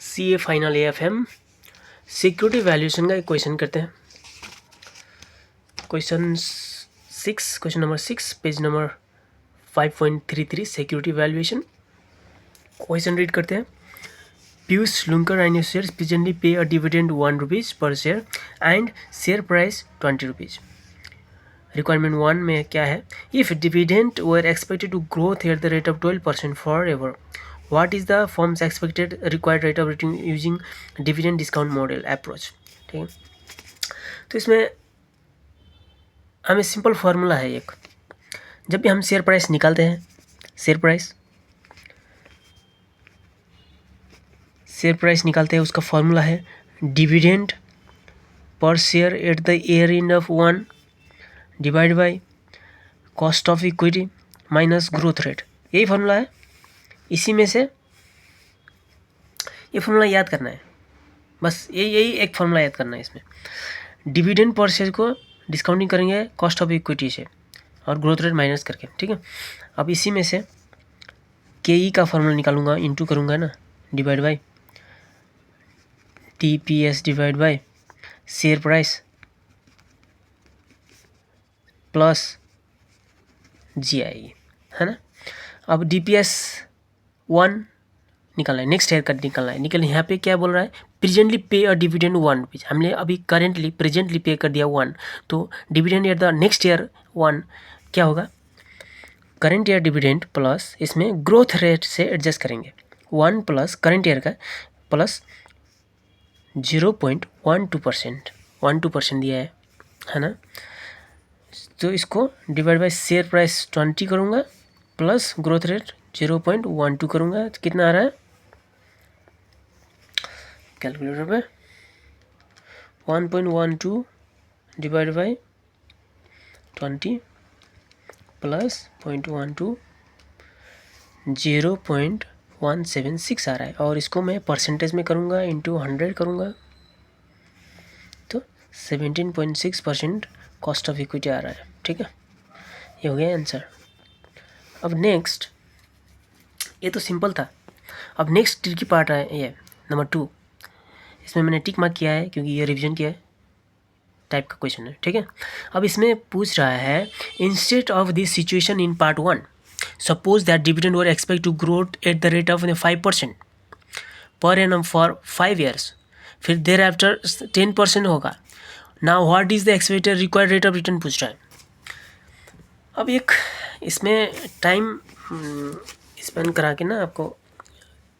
CA final AFM security valuation का एक question करते हैं। Question number 6 page number 5.33 security valuation. Question read करते हैं। Piyush Lunkar and your shares presently pay a dividend 1 rupees per share and share price 20 rupees. Requirement 1 में क्या है? If dividend were expected to growth at the rate of 12% forever, what is the firm's expected required rate of return using dividend discount model approach. ठीक है, तो इसमें हमें simple formula है एक। जब भी हम शेयर प्राइस निकालते हैं, शेयर प्राइस निकालते हैं, उसका फार्मूला है dividend per share at the year end of 1 divide by cost of equity minus growth rate. यही फार्मूला है। इसी में से ये फार्मूला याद करना है, बस यही एक फार्मूला याद करना है। इसमें डिविडेंड पर शेयर को डिस्काउंटिंग करेंगे कॉस्ट ऑफ इक्विटी से और ग्रोथ रेट माइनस करके। ठीक है, अब इसी में से KE का फार्मूला निकालूंगा, इंटू करूँगा ना, divide by TPS divide by share price plus GI है ना। अब DPS 1 निकालना है, नेक्स्ट ईयर का निकालना है। यहाँ पे क्या बोल रहा है? Presently pay a dividend 1 rupees. हमने अभी करेंटली प्रेजेंटली पे कर दिया 1, तो dividend at the next year 1 क्या होगा? करंट ईयर डिविडेंड प्लस इसमें ग्रोथ रेट से एडजस्ट करेंगे 1 प्लस करंट ईयर का प्लस 0.12%, 12% दिया है ना। तो इसको डिवाइड बाय शेयर प्राइस 20 करूँगा प्लस ग्रोथ रेट 0.12 करूँगा, तो कितना आ रहा है कैलकुलेटर पे? 1.12 डिवाइड बाय 20 प्लस 0.12 0.176 आ रहा है। और इसको मैं परसेंटेज में करूँगा, इंटू 100 करूँगा, तो 17.6% कॉस्ट ऑफ इक्विटी आ रहा है। ठीक है, ये हो गया आंसर। अब नेक्स्ट, ये तो सिंपल था। अब नेक्स्ट ट्रिकी पार्ट है ये नंबर 2। इसमें मैंने टिक मार्क किया है क्योंकि ये रिवीजन किया है टाइप का क्वेश्चन है। ठीक है, अब इसमें पूछ रहा है instead of this situation in part 1, suppose that dividend were expect to grow at the rate of 5% per annum for 5 years, फिर देर आफ्टर 10% होगा। Now what is the expected required rate of return पूछ रहा है। अब एक इसमें time spend करा के ना आपको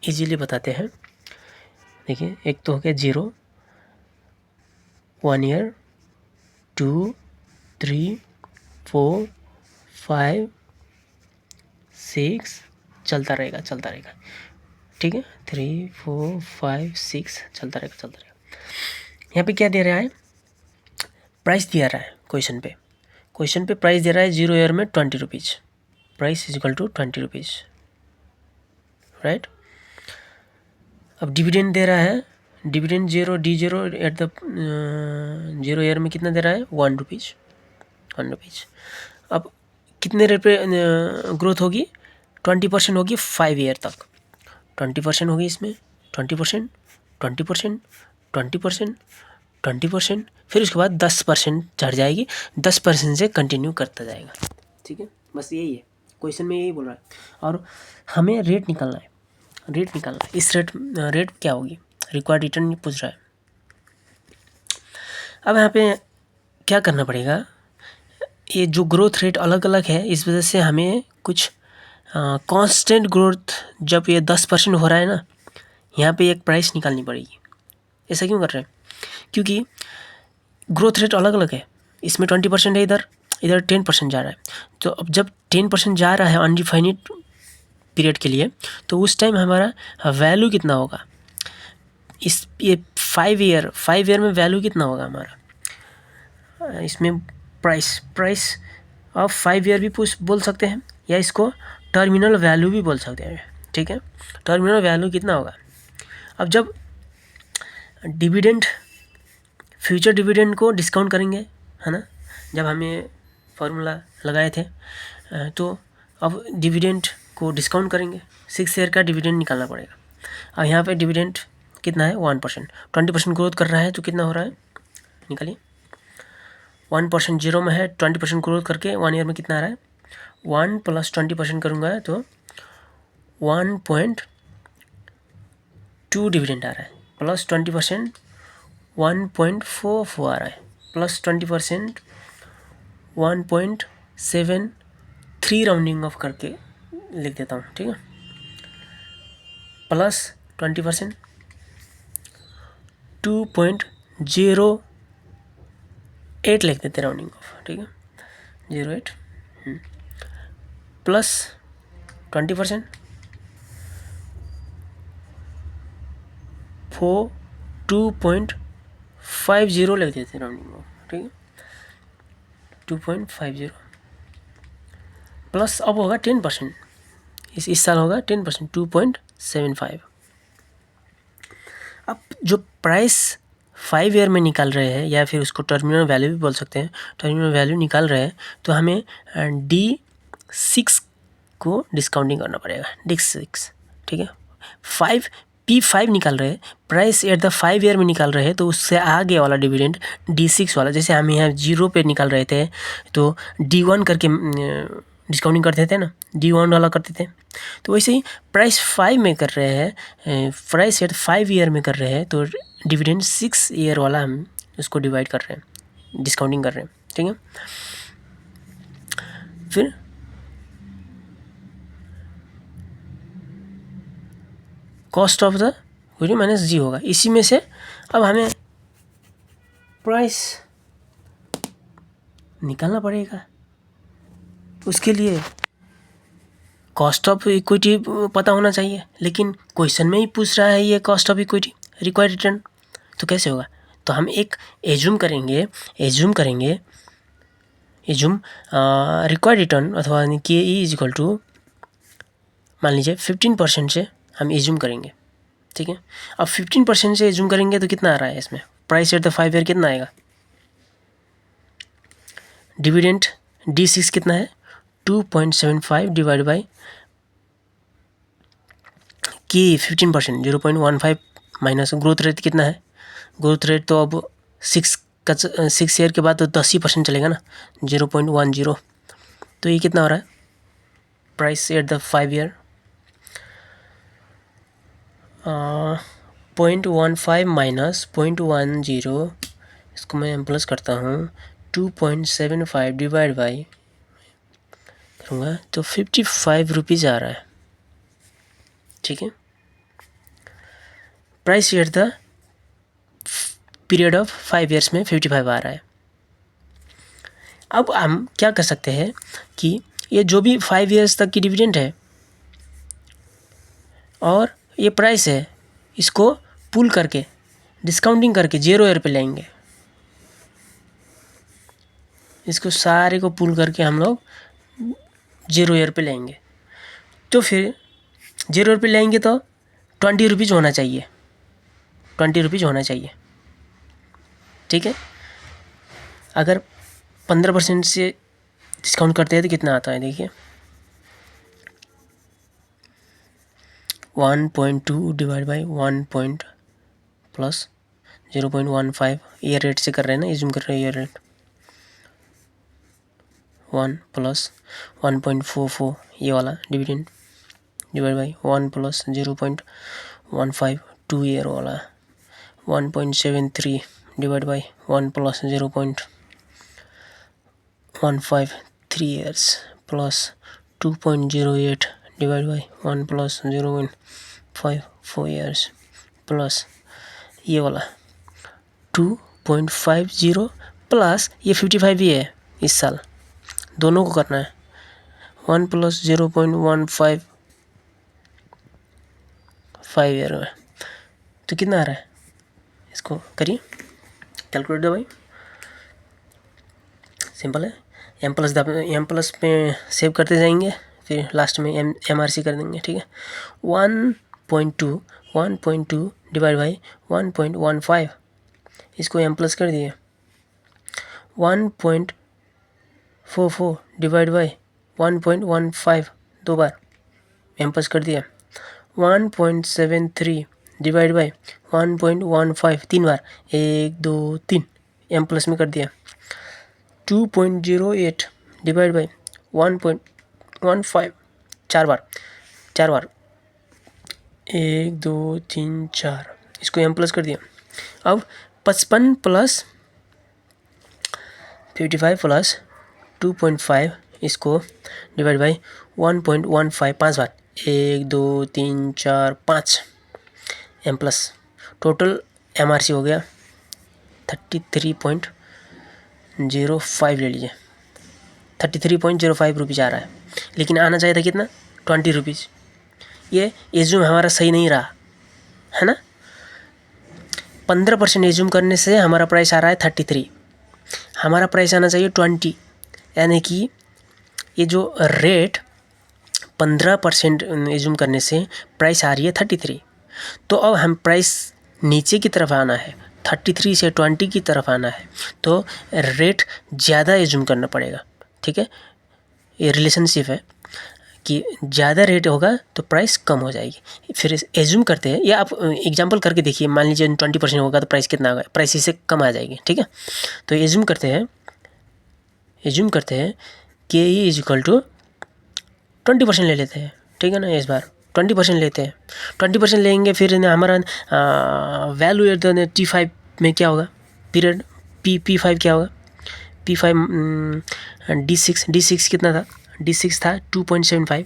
इजीली बताते हैं। देखिए, एक तो हो गया 0, 1 ईयर, 2, 3, 4, 5, 6 चलता रहेगा। ठीक है, 3, 4, 5, 6 चलता रहेगा। यहाँ पे क्या दे रहा है? प्राइस दिया रहा है क्वेश्चन पे प्राइस दे रहा है 0 ईयर में 20 rupees. Price is equal to 20 rupees, right. अब डिविडेंड दे रहा है, dividend 0 D0 at the 0 year में कितना दे रहा है? 1 रुपीज़। अब कितने रेट पे ग्रोथ होगी? 20% होगी 5 ईयर तक। 20% होगी इसमें, 20%, 20%, 20%, 20%, फिर उसके बाद 10% चढ़ जाएगी, 10% से कंटिन्यू करता जाएगा। ठीक है, बस यही है क्वेश्चन में, यही बोल रहा है। और हमें रेट निकालना है। इस रेट क्या होगी? रिक्वायर्ड रिटर्न पूछ रहा है। अब यहाँ पे क्या करना पड़ेगा? ये जो ग्रोथ रेट अलग अलग है, इस वजह से हमें कुछ कांस्टेंट ग्रोथ, जब ये 10% हो रहा है ना, यहाँ पे एक प्राइस निकालनी पड़ेगी। ऐसा क्यों कर रहे हैं? क्योंकि ग्रोथ रेट अलग अलग है। इसमें 20% है, इधर 10% जा रहा है। तो अब जब 10% जा रहा है अनडिफाइनिड पीरियड के लिए, तो उस टाइम हमारा वैल्यू कितना होगा? ये 5 ईयर में वैल्यू कितना होगा हमारा? इसमें प्राइस ऑफ 5 ईयर भी बोल सकते हैं, या इसको टर्मिनल वैल्यू भी बोल सकते हैं। ठीक है, टर्मिनल वैल्यू कितना होगा? अब जब डिविडेंड, फ्यूचर डिविडेंड को डिस्काउंट करेंगे, है ना, जब हमें फार्मूला लगाए थे, तो अब डिविडेंड को डिस्काउंट करेंगे, 6 ईयर का डिविडेंड निकालना पड़ेगा। अब यहाँ पे डिविडेंड कितना है 1%। 20% ग्रोथ कर रहा है तो कितना हो रहा है, निकालिए। 1% जीरो में है, 20% ग्रोथ करके 1 ईयर में कितना आ रहा है, 1 + 20% करूँगा तो 1.2 डिविडेंड आ रहा है, प्लस 20% 1.44 आ रहा है, प्लस 20% 1.73 राउंडिंग ऑफ करके लिख देता हूँ, ठीक है, प्लस 20% 2.08 लिख देते राउंडिंग ऑफ, ठीक है, 08 प्लस 20% 2.50 लिख देते राउंडिंग ऑफ, ठीक है, 2.50 प्लस अब होगा 10%, इस साल होगा 10%, 2.75। अब जो प्राइस 5 ईयर में निकाल रहे हैं या फिर उसको टर्मिनल वैल्यू भी बोल सकते हैं, टर्मिनल वैल्यू निकाल रहे हैं तो हमें D6 को डिस्काउंटिंग करना पड़ेगा, D6, ठीक है। P5 निकाल रहे हैं, प्राइस एट द 5 ईयर में निकाल रहे हैं तो उससे आगे वाला डिविडेंड D6 वाला, जैसे हम यहाँ 0 पे निकाल रहे थे तो D1 करके डिस्काउंटिंग करते थे ना, D1 वाला करते थे, तो वैसे ही प्राइस 5 में कर रहे हैं, प्राइस एट 5 ईयर में कर रहे हैं तो डिविडेंड 6 ईयर वाला हम उसको डिवाइड कर रहे हैं, डिस्काउंटिंग कर रहे हैं, ठीक है। फिर cost of the equity minus g होगा, इसी में से अब हमें प्राइस निकालना पड़ेगा। उसके लिए कॉस्ट ऑफ इक्विटी पता होना चाहिए, लेकिन क्वेश्चन में ही पूछ रहा है ये cost of equity required return, तो कैसे होगा। तो हम एक एज्यूम करेंगे रिक्वायर्ड रिटर्न अथवा के ई इज इक्वल टू मान लीजिए 15% से हम एज्यूम करेंगे, ठीक है। अब 15% से एज्यूम करेंगे तो कितना आ रहा है इसमें, प्राइस एट द 5 ईयर कितना आएगा, डिविडेंड D6 कितना है 2.75 डिवाइड बाई की 15%, 0.15 माइनस ग्रोथ रेट कितना है, ग्रोथ रेट तो अब 6 ईयर के बाद तो 10% चलेगा ना, 0.10, तो ये कितना हो रहा है price at the 5 year 0.15 minus 0.10, इसको मैं प्लस करता हूँ 2.75 डिवाइड बाई करूँगा तो 55 रुपीज़ आ रहा है, ठीक है। Price at the period of 5 years में 55 आ रहा है। अब हम क्या कर सकते हैं कि ये जो भी 5 ईयर्स तक की डिविडेंड है और ये प्राइस है, इसको पुल करके डिस्काउंटिंग करके 0 ईयर पे लेंगे, इसको सारे को पुल करके हम लोग 0 ईयर पे लेंगे, तो फिर 0 ईयर पे लेंगे तो 20 रुपीज़ होना चाहिए, 20 रुपीज़ होना चाहिए, ठीक है। अगर 15% से डिस्काउंट करते हैं तो कितना आता है, देखिए 1.2 divide by 1 point plus 0.15 year rate से कर रहे हैं ना, एज्यूम कर रहे हैं ईयर रेट, 1 प्लस 1.44 ये वाला dividend divide by 1 plus 0.15 2 year वाला, 1.73 divide by 1 plus 0.15 3 years plus 2.08 divide by 1 plus 0.5 4 years plus ये वाला 2.50 प्लस ये 55 भी है इस साल, दोनों को करना है, 1 प्लस 0.15 5 ईयर में, तो कितना आ रहा है, इसको करिए कैलकुलेट दो भाई, सिंपल है, एम प्लस में सेव करते जाएंगे, फिर लास्ट में MRC कर देंगे, ठीक है। 1.2 डिवाइड बाई 1.15, इसको एम प्लस कर दिए, 1.44 डिवाइड बाई 1.15 दो बार एम प्लस कर दिया, 1.73 डिवाइड बाई 1.15 3 बार, 1 2 3 एम प्लस में कर दिया। 2.08 डिवाइड बाई 1.15 4 बार 1 2 3 4, इसको एम प्लस कर दिया। अब 55 प्लस 55 प्लस 2.5, इसको डिवाइड बाई 1.15 5 बार, 1 2 3 4 5 एम प्लस। टोटल MRC हो गया 33.05 ले लीजिए। 33.05 रुपीज़ आ रहा है, लेकिन आना चाहिए था कितना, 20 रुपीज़। ये एज्यूम हमारा सही नहीं रहा है ना। 15% एज्यूम करने से हमारा प्राइस आ रहा है 33, हमारा प्राइस आना चाहिए 20, यानी कि ये जो रेट 15% एज्यूम करने से प्राइस आ रही है 33। तो अब हम प्राइस नीचे की तरफ आना है, 33 से 20 की तरफ आना है, तो रेट ज़्यादा एज्यूम करना पड़ेगा। ठीक है, ये रिलेशनशिप है कि ज़्यादा रेट होगा तो प्राइस कम हो जाएगी। फिर एज्यूम करते हैं, या आप एग्जांपल करके देखिए, मान लीजिए 20% होगा तो प्राइस कितना होगा, प्राइस इससे कम आ जाएगी। ठीक है, तो एज्यूम करते हैं कि ये इज इक्वल टू 20% ले लेते हैं। ठीक है ना, इस बार 20% लेते हैं, 20% लेंगे, फिर हमारा वैल्यू एट द T5 में क्या होगा, पीरियड P5 क्या होगा, P5 D6 कितना था, D6 था 2.75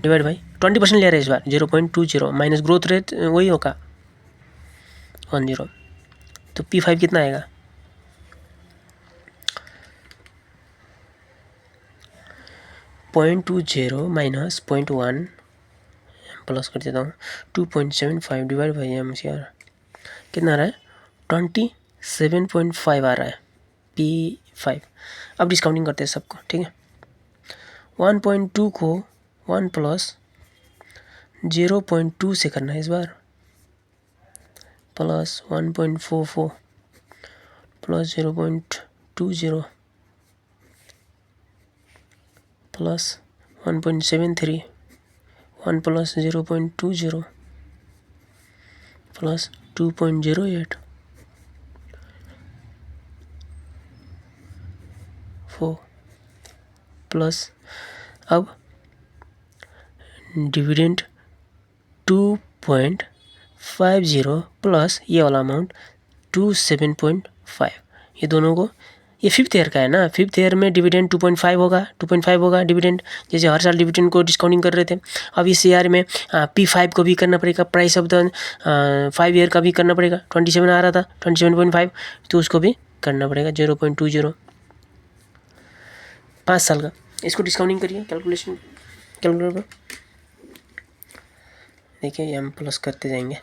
डिवाइड बाई 20% ले रहे हैं इस बार, 0.20 माइनस ग्रोथ रेट वही होगा 10, तो P5 कितना आएगा, 0.20 माइनस 0.1 प्लस कर देता हूँ, 2.75 डिवाइड बाई MCR कितना आ रहा है, 27.5 आ रहा है P5। अब डिस्काउंटिंग करते हैं सबको। ठीक है, 1.2 को 1 प्लस 0.2 से करना है इस बार, plus 1.44 plus 0.20 plus 1.73, 1 plus 0.20 plus 2.08 4 plus, अब डिविडेंड 2.50 प्लस ये वाला अमाउंट 27.5, ये दोनों को, ये 5th ईयर का है ना, 5th ईयर में डिविडेंड 2.5 होगा डिविडेंड, जैसे हर साल डिविडेंड को डिस्काउंटिंग कर रहे थे। अब इस ईयर में P5 को भी करना पड़ेगा, प्राइस ऑफ द 5 ईयर का भी करना पड़ेगा, 27 आ रहा था 27.5, तो उसको भी करना पड़ेगा 0.20 5 साल का। इसको डिस्काउंटिंग करिए कैलकुलेटर पर, देखिए हम प्लस करते जाएंगे।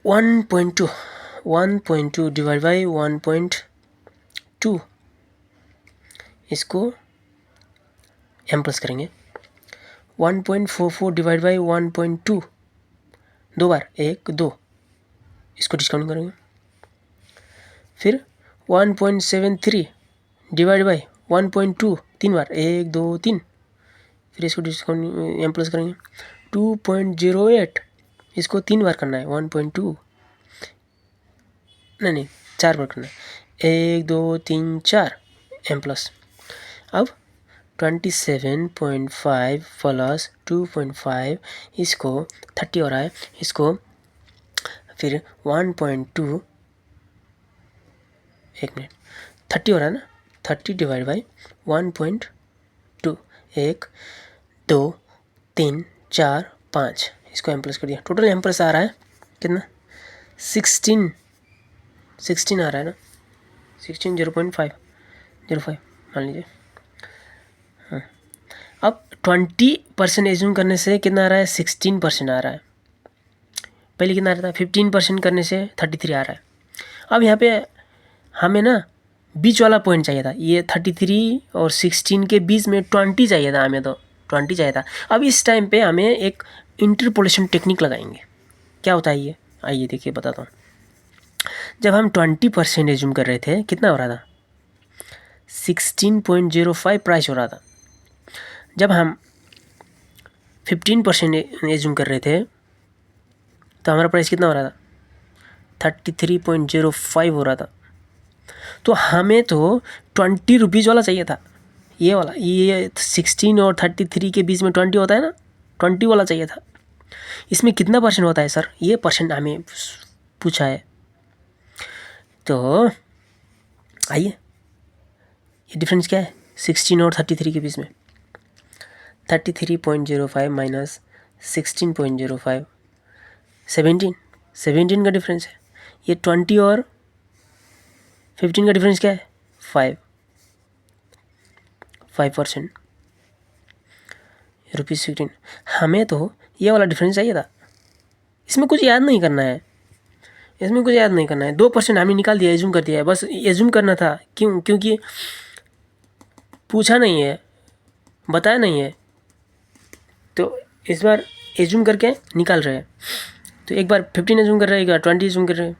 1.2 डिवाइड बाई 1.2, इसको एम प्लस करेंगे। 1.44 डिवाइड बाई 1.2 दो बार, 1 2, इसको डिस्काउंट करेंगे। फिर 1.73 डिवाइड बाई 1.2 3 बार, 1 2 3, फिर इसको डिस्काउंट एम प्लस करेंगे। 2.08, इसको 3 बार करना है, 1.2 नहीं 4 बार करना है, 1 2 3 4 एम प्लस। अब 27.5 प्लस 2.5, इसको 30 हो रहा है, इसको फिर 1.2, एक मिनट, 30 हो रहा है ना, 30 डिवाइड बाई 1.2, 1 2 3 4 5, इसको एम प्लस कर दिया। टोटल एम प्लस आ रहा है कितना, 16 आ रहा है ना, 16 0.5 मान लीजिए। हाँ, अब 20% एज्यूम करने से कितना आ रहा है, 16% आ रहा है। पहले कितना आ रहा था, 15% करने से 33 आ रहा है। अब यहाँ पे हमें ना बीच वाला पॉइंट चाहिए था, ये 33 और 16 के बीच में 20 चाहिए था, हमें तो 20 चाहिए था। अब इस टाइम पे हमें एक इंटरपोलेशन टेक्निक लगाएंगे। क्या होता है ये, आइए देखिए बताता हूँ। जब हम 20% एज्यूम कर रहे थे, कितना हो रहा था, 16.05 प्राइस हो रहा था। जब हम 15% एज्यूम कर रहे थे तो हमारा प्राइस कितना हो रहा था? 33.05 हो रहा था। तो हमें तो 20 रुपीज़ वाला चाहिए था, ये वाला। ये 16 और 33 के बीच में 20 होता है ना, 20 वाला चाहिए था। इसमें कितना परसेंट होता है सर? ये परसेंट हमें पूछा है। तो आइए, ये डिफरेंस क्या है 16 और 33 के बीच में? 33.05 माइनस 16.05, 17 का डिफरेंस है। ये 20 और 15 का डिफरेंस क्या है? 5%, ₹15। हमें तो ये वाला डिफरेंस चाहिए था। इसमें कुछ याद नहीं करना है, 2% हमें निकाल दिया, एज्यूम कर दिया है, बस एज्यूम करना था। क्योंकि पूछा नहीं है, बताया नहीं है, तो इस बार एज्यूम करके निकाल रहे हैं। तो एक बार 15 एज्यूम कर रहे हैं, एक बार 20 एज्यूम कर रहे हैं।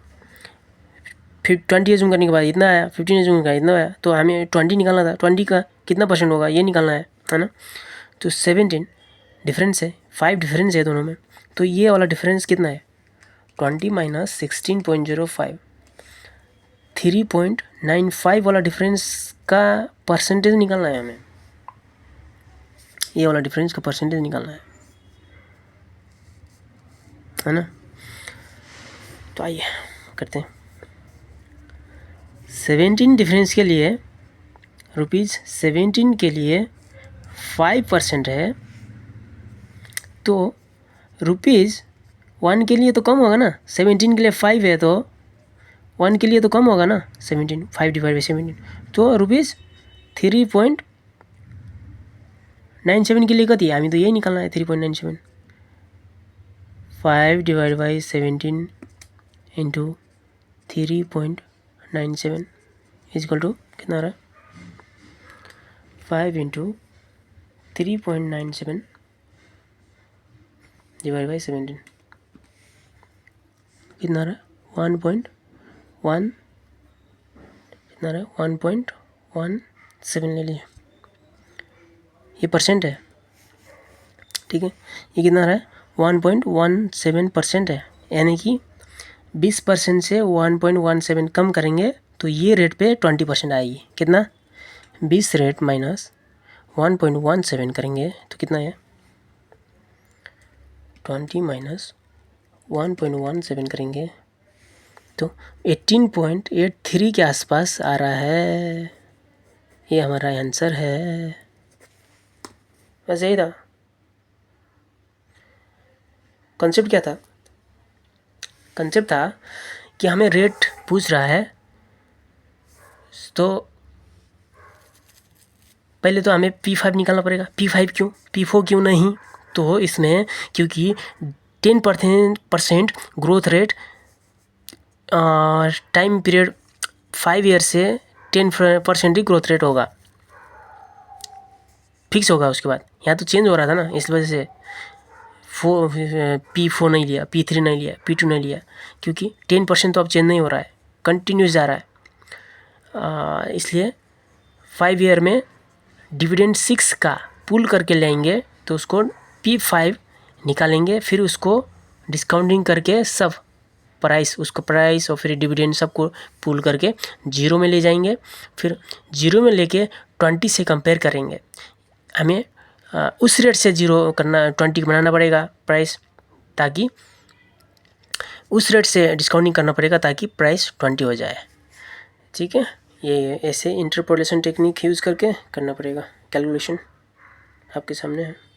फिर 20 एज्यूम करने के बाद इतना आया, 15 एज्यूम का इतना आया, तो हमें 20 निकालना था। 20 का कितना परसेंट होगा ये निकालना है ना। तो 17 डिफरेंस है, 5 डिफरेंस है दोनों में। तो ये वाला डिफरेंस कितना है? 20 माइनस 16.05, 3.95 वाला डिफरेंस का परसेंटेज निकालना है हमें। ये वाला डिफरेंस का परसेंटेज निकालना है ना। तो आइए करते हैं। 17 डिफरेंस के लिए ₹17 के लिए 5% है, तो ₹1 के लिए तो कम होगा ना। 17 के लिए 5 है तो 1 के लिए तो कम होगा ना। 17, 5 डिवाइड बाई 17, तो ₹3.97 के लिए कति? हमें तो यही निकालना है, 3.97। 5 divide by 17 into 3.97 equal to कितना आ रहा है? 5 इंटू 3.97 डिवाइड बाई 17 कितना आ रहा है? 1.1 कितना आ रहा है? 1.17 ले लीजिए। ये परसेंट है, ठीक है। ये कितना आ रहा है? 1.17% है, यानी कि 20% से 1.17 कम करेंगे तो ये रेट पे 20% आएगी। कितना? 20 रेट माइनस 1.17 करेंगे तो कितना है? 20 माइनस 1.17 करेंगे तो 18.83 के आसपास आ रहा है। ये हमारा आंसर है। बस यही था। कॉन्सेप्ट क्या था? कंसेप्ट था कि हमें रेट पूछ रहा है, तो पहले तो हमें P5 निकालना पड़ेगा। P5 क्यों, P4 क्यों नहीं? तो इसमें क्योंकि 10% growth rate time period 5 year से 10% ही ग्रोथ रेट होगा, फिक्स होगा। उसके बाद यहाँ तो चेंज हो रहा था ना, इस वजह से P4 नहीं लिया, P3 नहीं लिया, P2 नहीं लिया, क्योंकि 10% तो अब चेंज नहीं हो रहा है, कंटिन्यूस जा रहा है। इसलिए 5 ईयर में डिविडेंड 6 का पुल करके लेंगे तो उसको P5 निकालेंगे, फिर उसको डिस्काउंटिंग करके सब प्राइस और फिर डिविडेंड सबको पुल करके 0 में ले जाएंगे। फिर 0 में लेके 20 से कंपेयर करेंगे। हमें उस रेट से 20 बनाना पड़ेगा प्राइस, ताकि उस रेट से डिस्काउंटिंग करना पड़ेगा ताकि प्राइस 20 हो जाए। ठीक है, ये ऐसे इंटरपोलेशन टेक्निक यूज़ करके करना पड़ेगा। कैलकुलेशन आपके सामने है।